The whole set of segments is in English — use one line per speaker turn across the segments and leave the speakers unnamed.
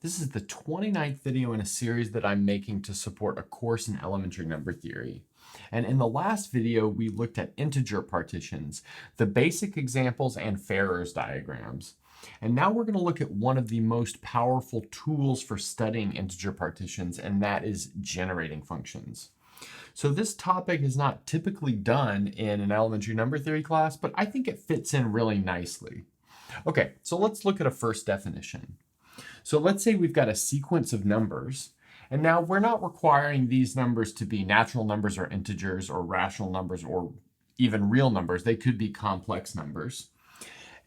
This is the 29th video in a series that I'm making to support a course in elementary number theory. And in the last video, we looked at integer partitions, the basic examples, and Farrer's diagrams. And now we're going to look at one of the most powerful tools for studying integer partitions, and that is generating functions. So this topic is not typically done in an elementary number theory class, but I think it fits in really nicely. Okay, so let's look at a first definition. So let's say we've got a sequence of numbers, and now we're not requiring these numbers to be natural numbers or integers or rational numbers or even real numbers. They could be complex numbers.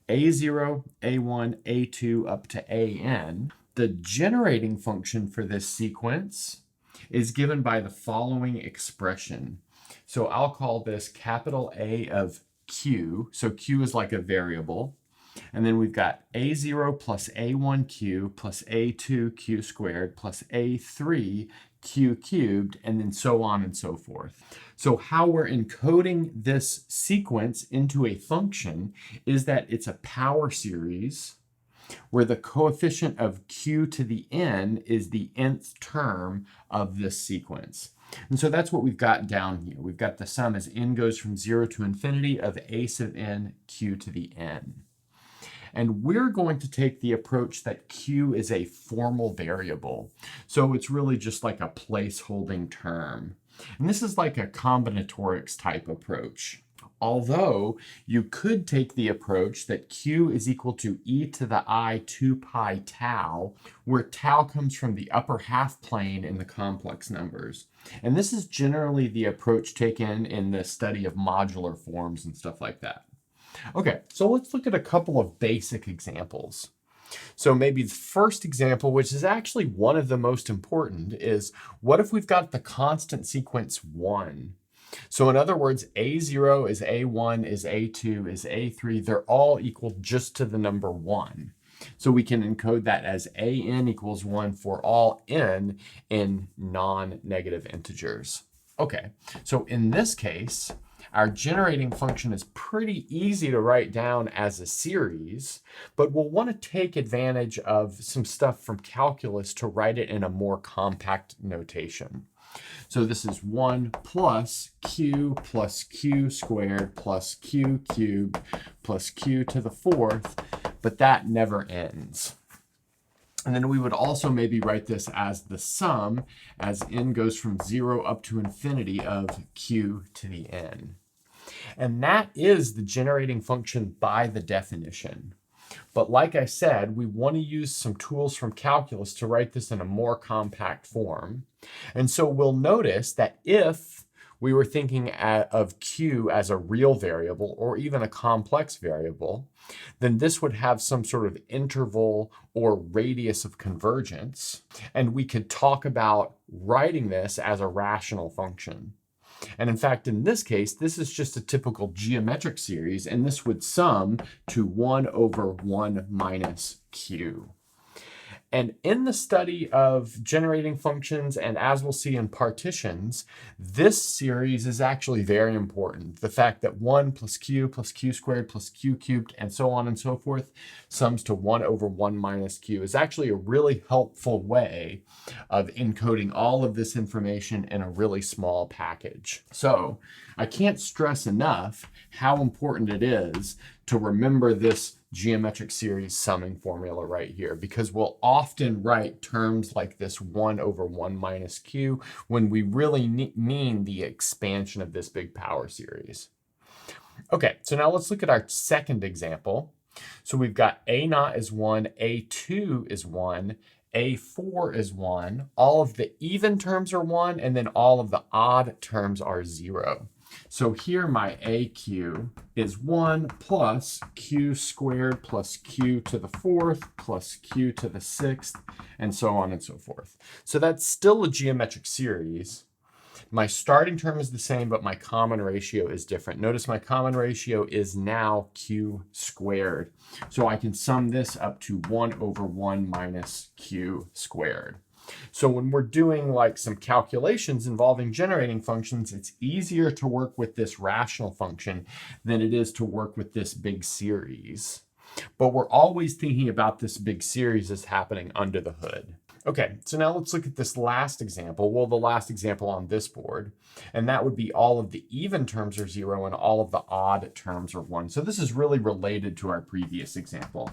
A0, A1, A2 up to AN. The generating function for this sequence is given by the following expression. So I'll call this capital A of Q. So Q is like a variable. And then we've got A0 plus A1Q plus A2Q squared plus A3Q cubed, and then so on and so forth. So how we're encoding this sequence into a function is that it's a power series where the coefficient of Q to the n is the nth term of this sequence. And so that's what we've got down here. We've got the sum as n goes from 0 to infinity of a sub n Q to the n. And we're going to take the approach that Q is a formal variable. So it's really just like a placeholding term. And this is like a combinatorics type approach. Although you could take the approach that Q is equal to e to the I 2 pi tau, where tau comes from the upper half plane in the complex numbers. And this is generally the approach taken in the study of modular forms and stuff like that. Okay, so let's look at a couple of basic examples. So maybe the first example, which is actually one of the most important, is what if we've got the constant sequence 1? So in other words, A0 is A1 is A2 is A3. They're all equal just to the number 1. So we can encode that as AN equals 1 for all n in non-negative integers. Okay, so in this case, our generating function is pretty easy to write down as a series, but we'll want to take advantage of some stuff from calculus to write it in a more compact notation. So this is 1 plus Q squared plus Q cubed plus Q to the 4th, but that never ends. And then we would also maybe write this as the sum as n goes from 0 up to infinity of Q to the n. And that is the generating function by the definition. But like I said, we want to use some tools from calculus to write this in a more compact form. And so we'll notice that if we were thinking of Q as a real variable or even a complex variable, then this would have some sort of interval or radius of convergence. And we could talk about writing this as a rational function. And in fact, in this case, this is just a typical geometric series, and this would sum to 1 over 1 minus Q. And in the study of generating functions, and as we'll see in partitions, this series is actually very important. The fact that 1 plus Q squared plus Q cubed and so on and so forth sums to 1 over 1 minus Q is actually a really helpful way of encoding all of this information in a really small package. So I can't stress enough how important it is to remember this geometric series summing formula right here, because we'll often write terms like this 1 over 1 minus Q when we really mean the expansion of this big power series. Okay, so now let's look at our second example. So we've got A naught is 1, A2 is 1, A4 is 1, all of the even terms are 1, and then all of the odd terms are 0. So here my AQ is 1 plus Q squared plus Q to the 4th plus Q to the 6th, and so on and so forth. So that's still a geometric series. My starting term is the same, but my common ratio is different. Notice my common ratio is now Q squared. So I can sum this up to 1 over 1 minus Q squared. So when we're doing like some calculations involving generating functions, it's easier to work with this rational function than it is to work with this big series. but we're always thinking about this big series as happening under the hood. Okay, so now let's look at this last example. Well, the last example on this board, and that would be all of the even terms are 0 and all of the odd terms are 1. So this is really related to our previous example.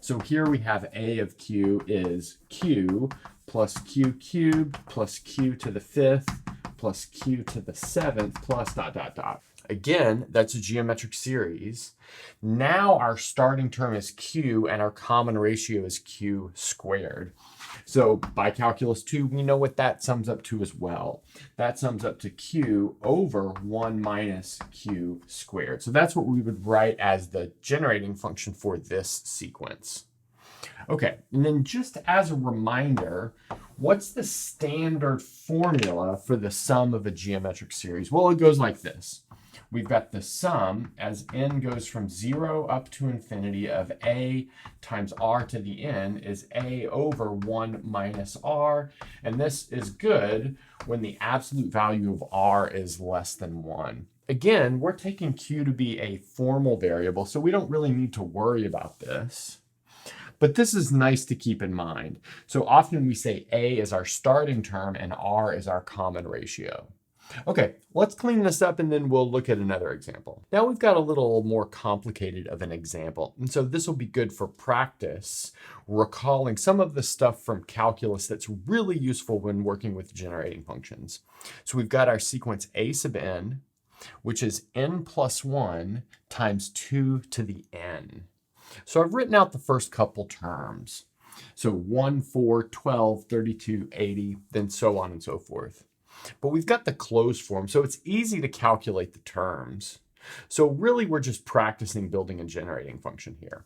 So here we have a of q is q plus q cubed plus q to the 5th plus q to the 7th plus dot, dot, dot. Again, that's a geometric series. Now our starting term is q and our common ratio is q squared. So by calculus 2, we know what that sums up to as well. That sums up to q over 1 minus q squared. So that's what we would write as the generating function for this sequence. Okay, and then just as a reminder, what's the standard formula for the sum of a geometric series? Well, it goes like this. We've got the sum as n goes from 0 up to infinity of a times r to the n is a over 1 minus r. And this is good when the absolute value of r is less than 1. Again, we're taking q to be a formal variable, so we don't really need to worry about this. But this is nice to keep in mind. So often we say a is our starting term and r is our common ratio. Okay, let's clean this up and then we'll look at another example. Now we've got a little more complicated of an example. And so this will be good for practice, recalling some of the stuff from calculus that's really useful when working with generating functions. So we've got our sequence a sub n, which is n plus 1 times 2 to the n. So I've written out the first couple terms. So 1, 4, 12, 32, 80, then so on and so forth. But we've got the closed form, so it's easy to calculate the terms. So really, we're just practicing building a generating function here.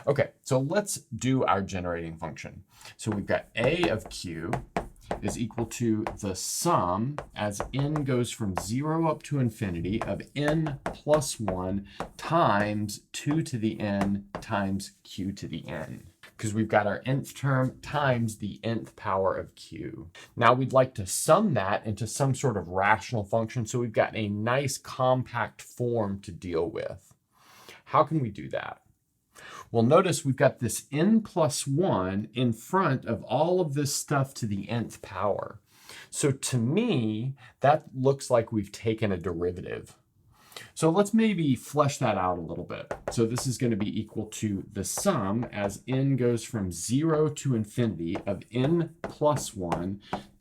Okay, so let's do our generating function. So we've got a of q is equal to the sum as n goes from 0 up to infinity of n plus 1 times 2 to the n times q to the n. Because we've got our nth term times the nth power of q. Now we'd like to sum that into some sort of rational function, so we've got a nice compact form to deal with. How can we do that? Well, notice we've got this n plus 1 in front of all of this stuff to the nth power. So to me, that looks like we've taken a derivative. So let's maybe flesh that out a little bit. So this is going to be equal to the sum as n goes from 0 to infinity of n plus 1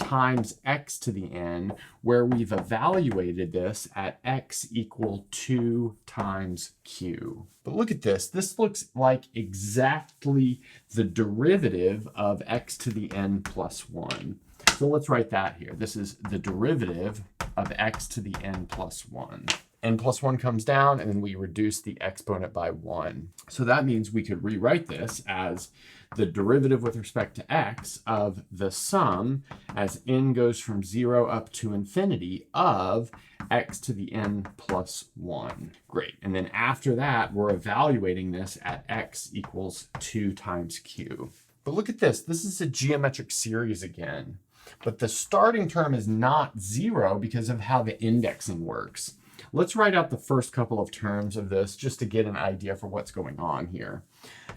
times x to the n, where we've evaluated this at x equal 2 times q. But look at this. This looks like exactly the derivative of x to the n plus 1. So let's write that here. This is the derivative of x to the n plus 1. N plus 1 comes down, and then we reduce the exponent by 1. So that means we could rewrite this as the derivative with respect to x of the sum as n goes from 0 up to infinity of x to the n plus 1. Great. And then after that, we're evaluating this at x equals 2 times q. But look at this. This is a geometric series again. But the starting term is not 0 because of how the indexing works. Let's write out the first couple of terms of this just to get an idea for what's going on here.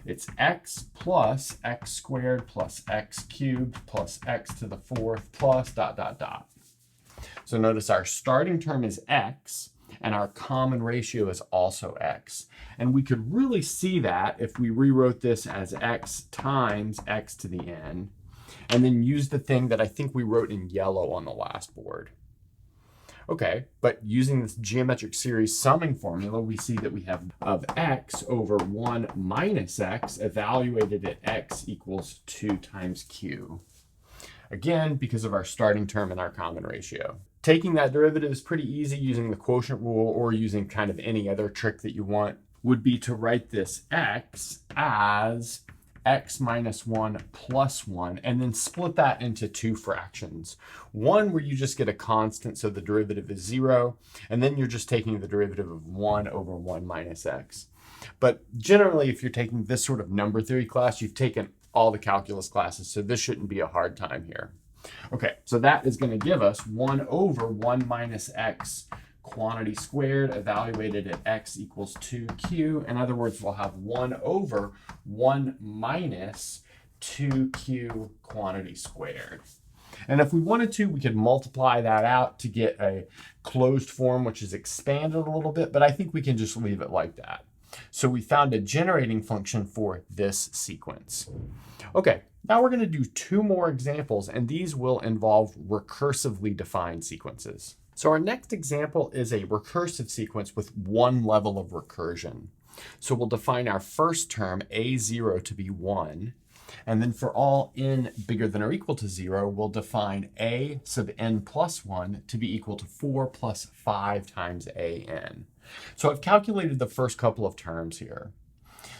It's x plus x squared plus x cubed plus x to the 4th plus dot, dot, dot. So notice our starting term is x and our common ratio is also x. And we could really see that if we rewrote this as x times x to the n and then use the thing that I think we wrote in yellow on the last board. Okay, but using this geometric series summing formula, we see that we have of x over 1 minus x evaluated at x equals 2 times q. Again, because of our starting term and our common ratio. Taking that derivative is pretty easy using the quotient rule or using kind of any other trick that you want, would be to write this x as x minus 1 plus 1, and then split that into two fractions. One where you just get a constant, so the derivative is 0, and then you're just taking the derivative of 1 over 1 minus x. But generally, if you're taking this sort of number theory class, you've taken all the calculus classes, so this shouldn't be a hard time here. Okay, so that is going to give us 1 over 1 minus x quantity squared evaluated at x equals 2q. In other words, we'll have 1 over 1 minus 2q quantity squared. And if we wanted to, we could multiply that out to get a closed form, which is expanded a little bit, but I think we can just leave it like that. So we found a generating function for this sequence. Okay, now we're going to do 2 more examples, and these will involve recursively defined sequences. So our next example is a recursive sequence with 1 level of recursion. So we'll define our first term, a0, to be 1. And then for all n bigger than or equal to 0, we'll define a sub n plus 1 to be equal to 4 plus 5 times an. So I've calculated the first couple of terms here.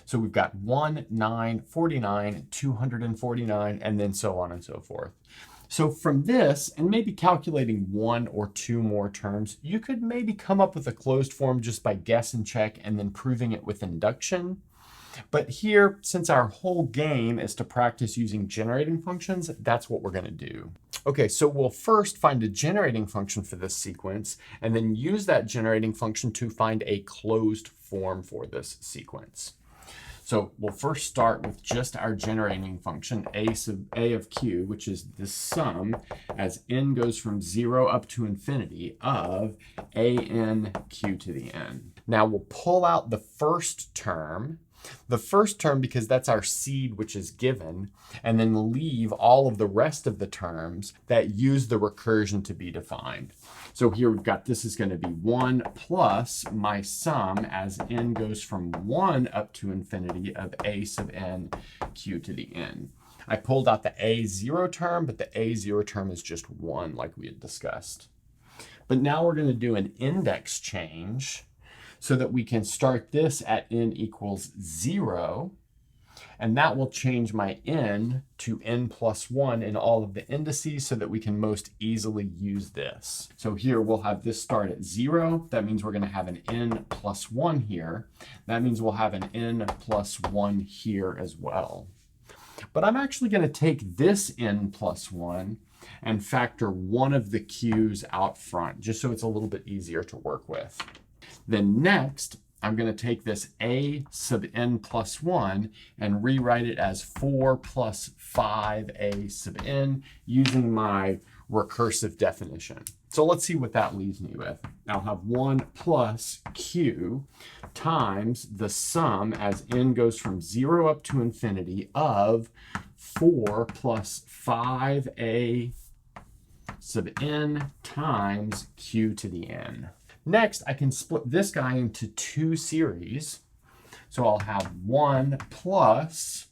So we've got 1, 9, 49, 249, and then so on and so forth. So from this, and maybe calculating 1 or 2 more terms, you could maybe come up with a closed form just by guess and check and then proving it with induction. But here, since our whole game is to practice using generating functions, that's what we're going to do. Okay, so we'll first find a generating function for this sequence, and then use that generating function to find a closed form for this sequence. So we'll first start with just our generating function, a sub a of q, which is the sum as n goes from 0 up to infinity of an q to the n. Now we'll pull out the first term, because that's our seed which is given, and then leave all of the rest of the terms that use the recursion to be defined. So here we've got, this is going to be 1 plus my sum as n goes from 1 up to infinity of a sub n q to the n. I pulled out the a0 term, but the a0 term is just 1 like we had discussed. But now we're going to do an index change so that we can start this at n equals 0, and that will change my n to n plus 1 in all of the indices so that we can most easily use this. So here we'll have this start at 0. That means we're going to have an n plus 1 here. That means we'll have an n plus 1 here as well. But I'm actually going to take this n plus 1 and factor one of the q's out front, just so it's a little bit easier to work with. Then next, I'm going to take this a sub n plus 1 and rewrite it as 4 plus 5a sub n using my recursive definition. So let's see what that leaves me with. I'll have 1 plus q times the sum as n goes from 0 up to infinity of 4 plus 5a sub n times q to the n. Next, I can split this guy into 2 series. So I'll have 1 plus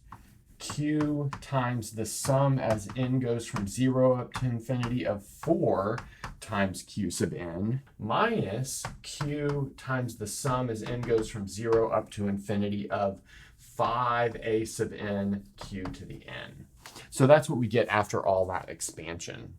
q times the sum as n goes from 0 up to infinity of 4 times q sub n minus q times the sum as n goes from 0 up to infinity of 5a sub n q to the n. So that's what we get after all that expansion.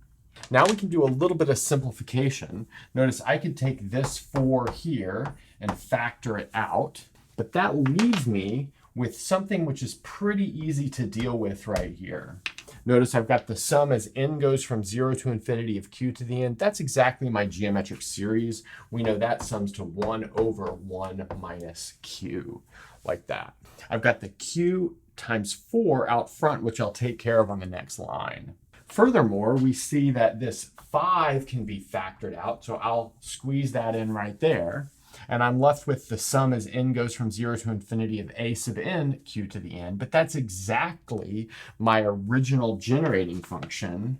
Now we can do a little bit of simplification. Notice I could take this 4 here and factor it out, but that leaves me with something which is pretty easy to deal with right here. Notice I've got the sum as n goes from 0 to infinity of q to the n. That's exactly my geometric series. We know that sums to 1 over 1 minus q, like that. I've got the q times 4 out front, which I'll take care of on the next line. Furthermore, we see that this 5 can be factored out, so I'll squeeze that in right there. And I'm left with the sum as n goes from 0 to infinity of a sub n q to the n. But that's exactly my original generating function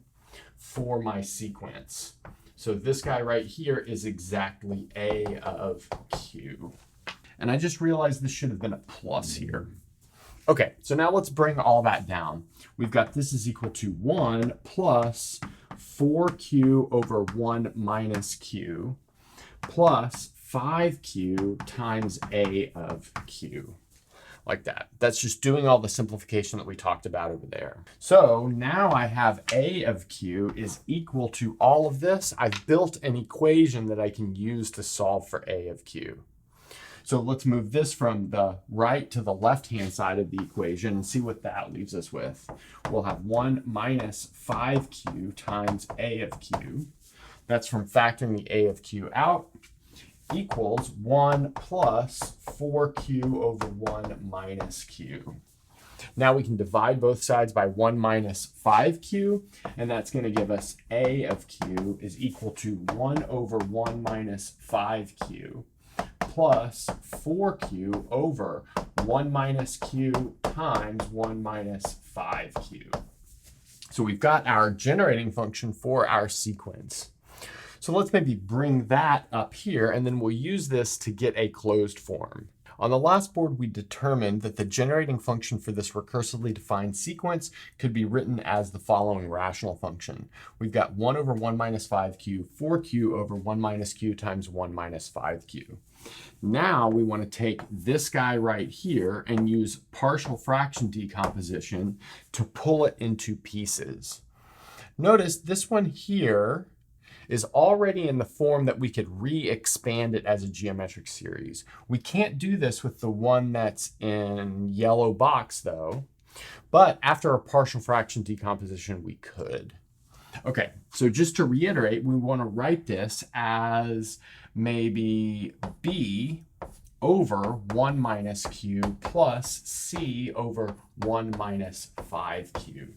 for my sequence. So this guy right here is exactly a of q. And I just realized this should have been a plus here. Okay, so now let's bring all that down. We've got this is equal to 1 plus 4q over 1 minus q plus 5q times a of q, like that. That's just doing all the simplification that we talked about over there. So now I have a of q is equal to all of this. I've built an equation that I can use to solve for a of q. So let's move this from the right to the left-hand side of the equation and see what that leaves us with. We'll have 1 minus 5q times a of q. That's from factoring the a of q out. equals 1 plus 4q over 1 minus q. Now we can divide both sides by 1 minus 5q, and that's going to give us a of q is equal to 1 over 1 minus 5q plus 4q over 1 minus q times 1 minus 5q. So we've got our generating function for our sequence. So let's maybe bring that up here, and then we'll use this to get a closed form. On the last board, we determined that the generating function for this recursively defined sequence could be written as the following rational function. We've got 1 over 1 minus 5q, 4q over 1 minus q times 1 minus 5q. Now we want to take this guy right here and use partial fraction decomposition to pull it into pieces. Notice this one here is already in the form that we could re-expand it as a geometric series. We can't do this with the one that's in yellow box though, but after a partial fraction decomposition, we could. Okay, so just to reiterate, we want to write this as maybe b over 1 minus q plus c over 1 minus 5q.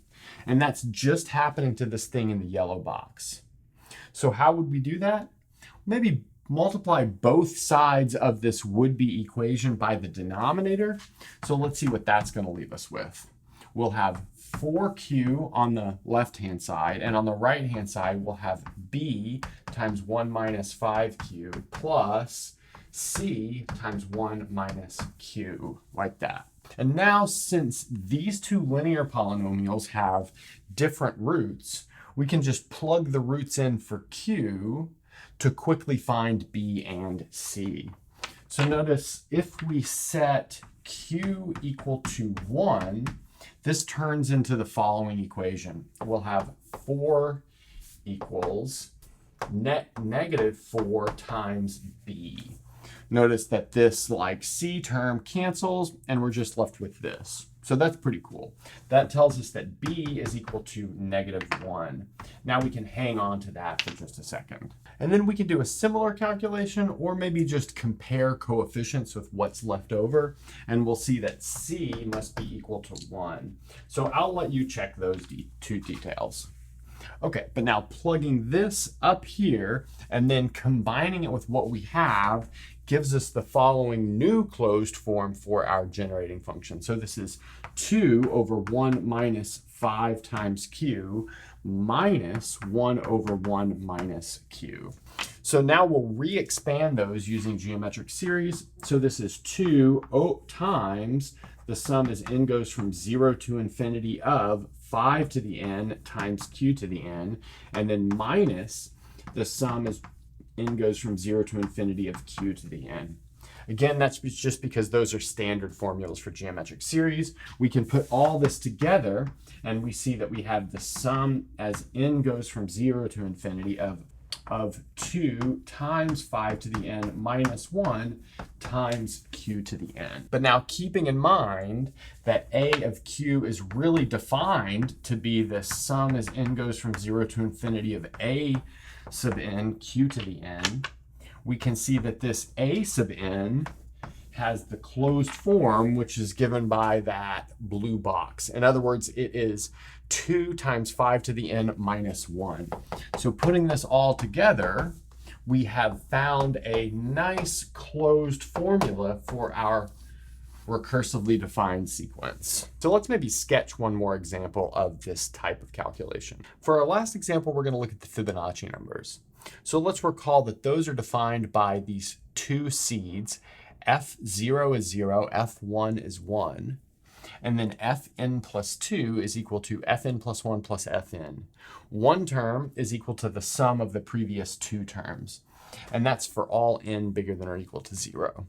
And that's just happening to this thing in the yellow box. So how would we do that? Maybe multiply both sides of this would-be equation by the denominator. So let's see what that's going to leave us with. We'll have 4q on the left-hand side, and on the right-hand side, we'll have b times 1 minus 5q plus c times 1 minus q, like that. And now, since these two linear polynomials have different roots, we can just plug the roots in for q to quickly find b and c. So notice if we set q equal to 1, this turns into the following equation. We'll have 4 equals negative 4 times b. Notice that this like c term cancels and we're just left with this. So that's pretty cool. That tells us that b is equal to -1. Now we can hang on to that for just a second. And then we can do a similar calculation or maybe just compare coefficients with what's left over. And we'll see that c must be equal to 1. So I'll let you check those two details. Okay, but now plugging this up here and then combining it with what we have gives us the following new closed form for our generating function. So this is 2 over 1 minus 5 times q minus 1 over 1 minus q. So now we'll re-expand those using geometric series. So this is 2 times the sum as n goes from 0 to infinity of 5 to the n times q to the n, and then minus the sum as n goes from 0 to infinity of q to the n. Again, that's just because those are standard formulas for geometric series. We can put all this together and we see that we have the sum as n goes from 0 to infinity of 2 times 5 to the n minus 1 times q to the n. But now keeping in mind that a of q is really defined to be the sum as n goes from 0 to infinity of a sub n q to the n, we can see that this a sub n has the closed form, which is given by that blue box. In other words, it is 2 times 5 to the n minus 1. So putting this all together, we have found a nice closed formula for our recursively defined sequence. So let's maybe sketch one more example of this type of calculation. For our last example, we're going to look at the Fibonacci numbers. So let's recall that those are defined by these two seeds. F0 is 0, F1 is 1, and then Fn plus 2 is equal to Fn plus 1 plus Fn. One term is equal to the sum of the previous two terms, and that's for all n bigger than or equal to 0.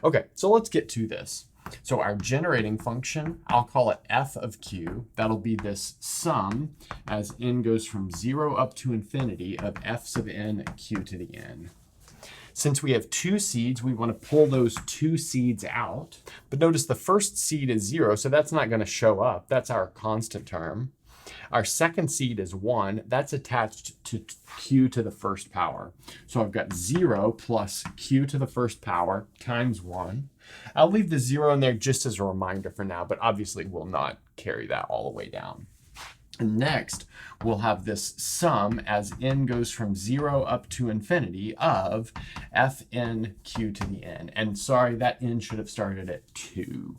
Okay, so let's get to this. So our generating function, I'll call it f of q. That'll be this sum as n goes from 0 up to infinity of f sub n q to the n. Since we have two seeds, we want to pull those two seeds out. But notice the first seed is 0, so that's not going to show up. That's our constant term. Our second seed is 1. That's attached to q to the first power. So I've got 0 plus q to the first power times 1. I'll leave the 0 in there just as a reminder for now, but obviously we'll not carry that all the way down. And next, we'll have this sum as n goes from 0 up to infinity of fn q to the n. And sorry, that n should have started at 2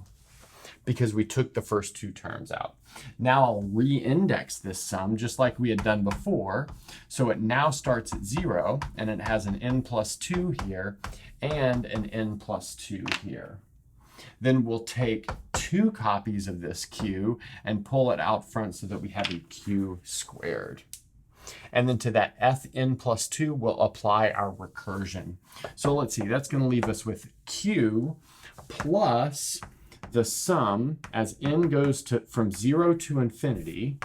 because we took the first two terms out. Now I'll re-index this sum just like we had done before. So it now starts at 0, and it has an n plus 2 here and an n plus 2 here. Then we'll take 2 copies of this q and pull it out front so that we have a q squared. And then to that fn plus 2, we'll apply our recursion. So let's see, that's going to leave us with q plus the sum as n goes from 0 to infinity.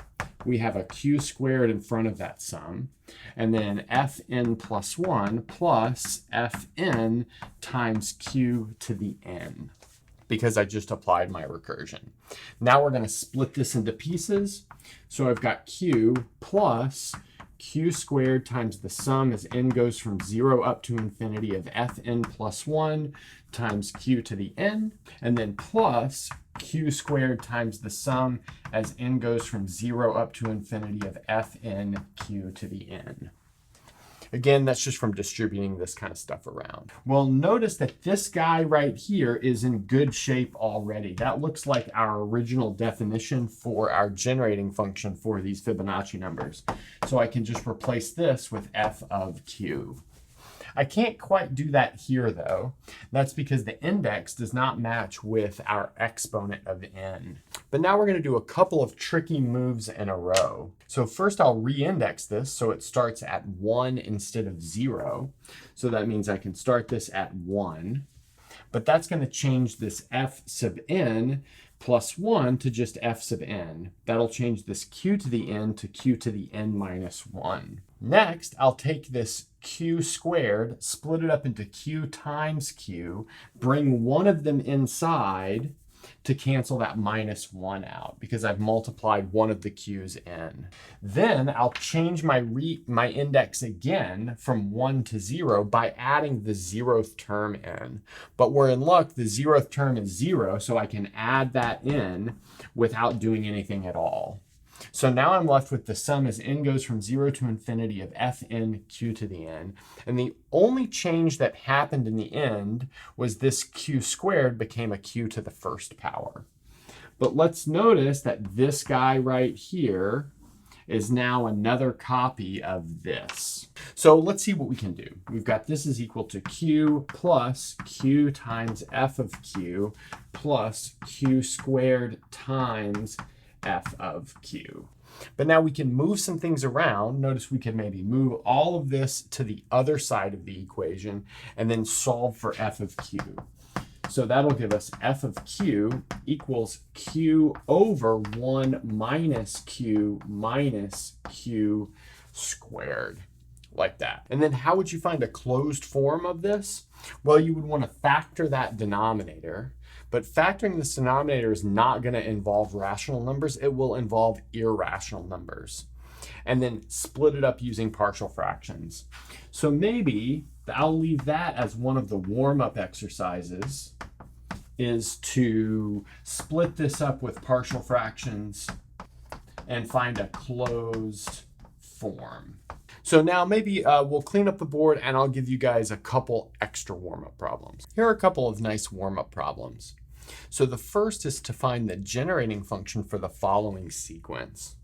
We have a q squared in front of that sum. And then fn plus 1 plus fn times q to the n, because I just applied my recursion. Now we're going to split this into pieces. So I've got q plus q squared times the sum as n goes from 0 up to infinity of fn plus 1 times q to the n, and then plus q squared times the sum as n goes from 0 up to infinity of fn q to the n. Again, that's just from distributing this kind of stuff around. Well, notice that this guy right here is in good shape already. That looks like our original definition for our generating function for these Fibonacci numbers. So I can just replace this with f of q. I can't quite do that here though. That's because the index does not match with our exponent of n. But now we're going to do a couple of tricky moves in a row. So first I'll re-index this so it starts at 1 instead of 0. So that means I can start this at 1. But that's going to change this f sub n plus 1 to just f sub n. That'll change this q to the n to q to the n minus 1. Next, I'll take this q squared, split it up into q times q, bring one of them inside to cancel that minus 1 out because I've multiplied one of the q's in. Then I'll change my index again from 1 to 0 by adding the 0th term in. But we're in luck, the 0th term is 0, so I can add that in without doing anything at all. So now I'm left with the sum as n goes from 0 to infinity of fn q to the n. And the only change that happened in the end was this q squared became a q to the first power. But let's notice that this guy right here is now another copy of this. So let's see what we can do. We've got this is equal to q plus q times f of q plus q squared times f of q. But now we can move some things around. Notice we can maybe move all of this to the other side of the equation and then solve for f of q. So that'll give us f of q equals q over 1 minus q squared, like that. And then how would you find a closed form of this? Well, you would want to factor that denominator. But factoring this denominator is not going to involve rational numbers. It will involve irrational numbers. And then split it up using partial fractions. So maybe I'll leave that as one of the warm-up exercises, is to split this up with partial fractions and find a closed form. So now maybe we'll clean up the board and I'll give you guys a couple extra warm-up problems. Here are a couple of nice warm-up problems. So the first is to find the generating function for the following sequence.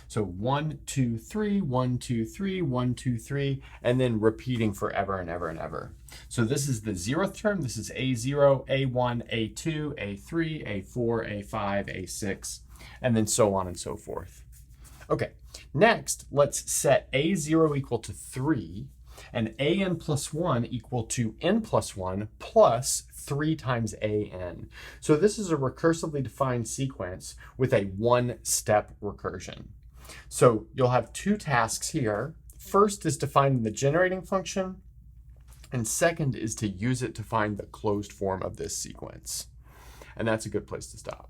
So 1, 2, 3, 1, 2, 3, 1, 2, 3, and then repeating forever and ever and ever. So this is the 0th term. This is A0, A1, A2, A3, A4, A5, A6, and then so on and so forth. Okay, next, let's set A0 equal to 3 and an plus 1 equal to n plus 1 plus 3 times an. So this is a recursively defined sequence with a one-step recursion. So you'll have two tasks here. First is to find the generating function, and second is to use it to find the closed form of this sequence. And that's a good place to stop.